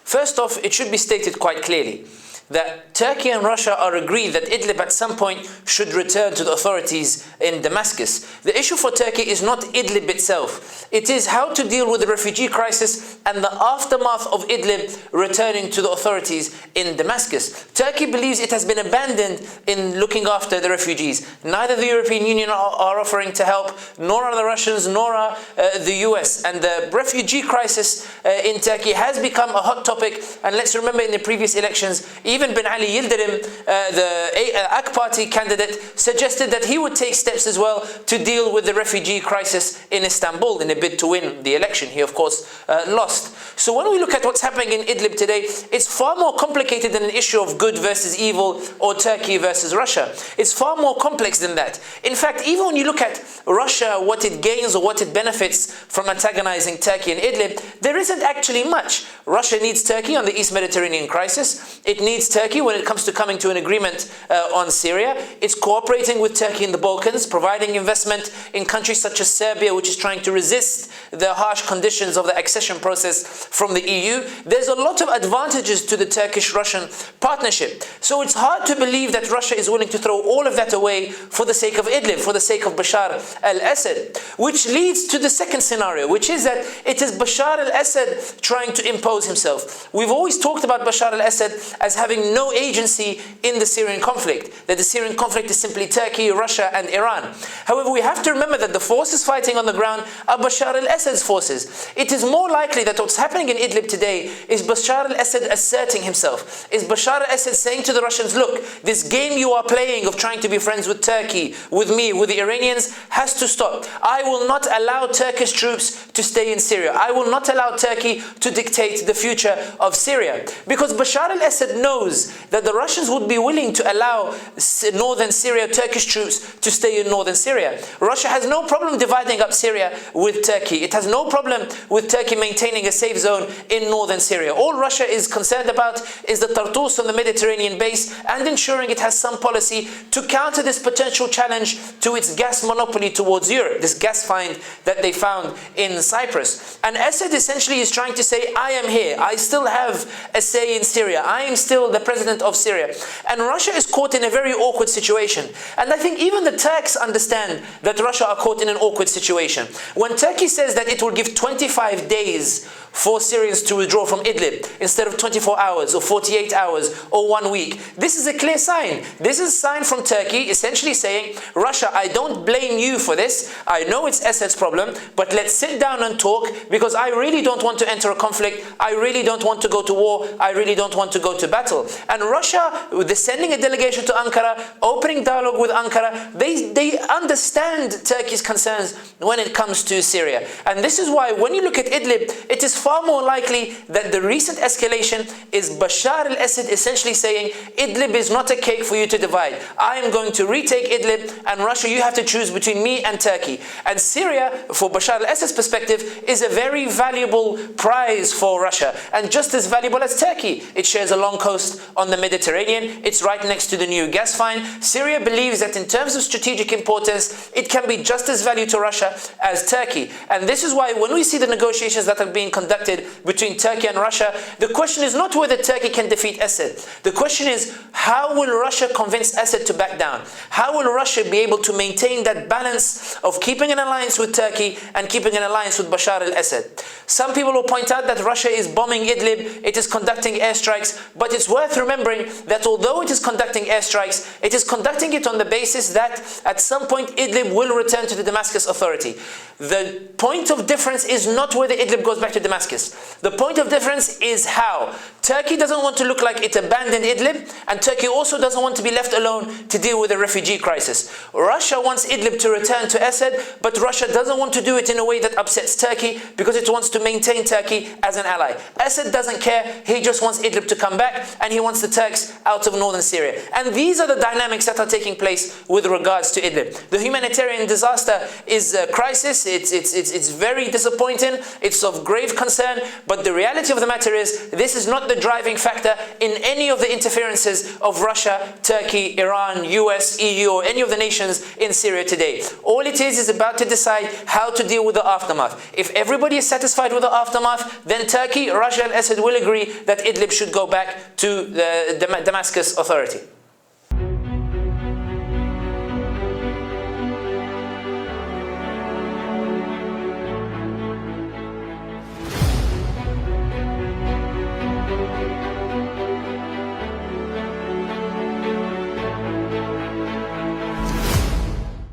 First off, it should be stated quite clearly that Turkey and Russia are agreed that Idlib at some point should return to the authorities in Damascus. The issue for Turkey is not Idlib itself. It is how to deal with the refugee crisis and the aftermath of Idlib returning to the authorities in Damascus. Turkey believes it has been abandoned in looking after the refugees. Neither the European Union are offering to help, nor are the Russians, nor are the US. And the refugee crisis in Turkey has become a hot topic. And let's remember, in the previous elections, even Ben Ali Yildirim, the AK Party candidate, suggested that he would take steps as well to deal with the refugee crisis in Istanbul in a bid to win the election. He, of course, lost. So when we look at what's happening in Idlib today, it's far more complicated than an issue of good versus evil or Turkey versus Russia. It's far more complex than that. In fact, even when you look at Russia, what it gains or what it benefits from antagonizing Turkey and Idlib, there isn't actually much. Russia needs Turkey on the East Mediterranean crisis. It needs Turkey when it comes to coming to an agreement on Syria. It's cooperating with Turkey in the Balkans, providing investment in countries such as Serbia, which is trying to resist the harsh conditions of the accession process from the EU. There's a lot of advantages to the Turkish-Russian partnership. So it's hard to believe that Russia is willing to throw all of that away for the sake of Idlib, for the sake of Bashar al-Assad, which leads to the second scenario, which is that it is Bashar al-Assad trying to impose himself. We've always talked about Bashar al-Assad as having no agency in the Syrian conflict, that the Syrian conflict is simply Turkey, Russia and Iran. However, we have to remember that the forces fighting on the ground are Bashar al-Assad's forces. It is more likely that what's happening in Idlib today is Bashar al-Assad asserting himself. Is Bashar al-Assad saying to the Russians, look, this game you are playing of trying to be friends with Turkey, with me, with the Iranians, has to stop. I will not allow Turkish troops to stay in Syria. I will not allow Turkey to dictate the future of Syria. Because Bashar al-Assad knows that the Russians would be willing to allow northern Syria, Turkish troops to stay in northern Syria. Russia has no problem dividing up Syria with Turkey. It has no problem with Turkey maintaining a safe zone in northern Syria. All Russia is concerned about is the Tartus on the Mediterranean base and ensuring it has some policy to counter this potential challenge to its gas monopoly towards Europe, this gas find that they found in Cyprus. And Assad essentially is trying to say, I am here. I still have a say in Syria. I am still the president of Syria. And Russia is caught in a very awkward situation. And I think even the Turks understand that Russia are caught in an awkward situation. When Turkey says that it will give 25 days for Syrians to withdraw from Idlib instead of 24 hours or 48 hours or 1 week, this is a clear sign. This is a sign from Turkey essentially saying, Russia, I don't blame you for this. I know it's Assad's problem, but let's sit down and talk because I really don't want to enter a conflict. I really don't want to go to war. I really don't want to go to battle. And Russia, sending a delegation to Ankara, opening dialogue with Ankara, they understand Turkey's concerns when it comes to Syria. And this is why when you look at Idlib, it is far more likely that the recent escalation is Bashar al-Assad essentially saying, Idlib is not a cake for you to divide. I am going to retake Idlib, and Russia, you have to choose between me and Turkey. And Syria, for Bashar al-Assad's perspective, is a very valuable prize for Russia, and just as valuable as Turkey. It shares a long coast on the Mediterranean. It's right next to the new gas find. Syria believes that in terms of strategic importance, it can be just as valuable to Russia as Turkey. And this is why when we see the negotiations that are being conducted between Turkey and Russia, the question is not whether Turkey can defeat Assad. The question is, how will Russia convince Assad to back down? How will Russia be able to maintain that balance of keeping an alliance with Turkey and keeping an alliance with Bashar al-Assad? Some people will point out that Russia is bombing Idlib, it is conducting airstrikes, but it's worth remembering that although it is conducting airstrikes, it is conducting it on the basis that at some point Idlib will return to the Damascus Authority. The point of difference is not whether Idlib goes back to Damascus. The point of difference is how. Turkey doesn't want to look like it abandoned Idlib, and Turkey also doesn't want to be left alone to deal with the refugee crisis. Russia wants Idlib to return to Assad, but Russia doesn't want to do it in a way that upsets Turkey because it wants to maintain Turkey as an ally. Assad doesn't care, he just wants Idlib to come back. back, and he wants the Turks out of northern Syria. And these are the dynamics that are taking place with regards to Idlib. The humanitarian disaster is a crisis. It's very disappointing. It's of grave concern. But the reality of the matter is, this is not the driving factor in any of the interferences of Russia, Turkey, Iran, US, EU, or any of the nations in Syria today. All it is about to decide how to deal with the aftermath. If everybody is satisfied with the aftermath, then Turkey, Russia and Assad will agree that Idlib should go back to the Damascus Authority.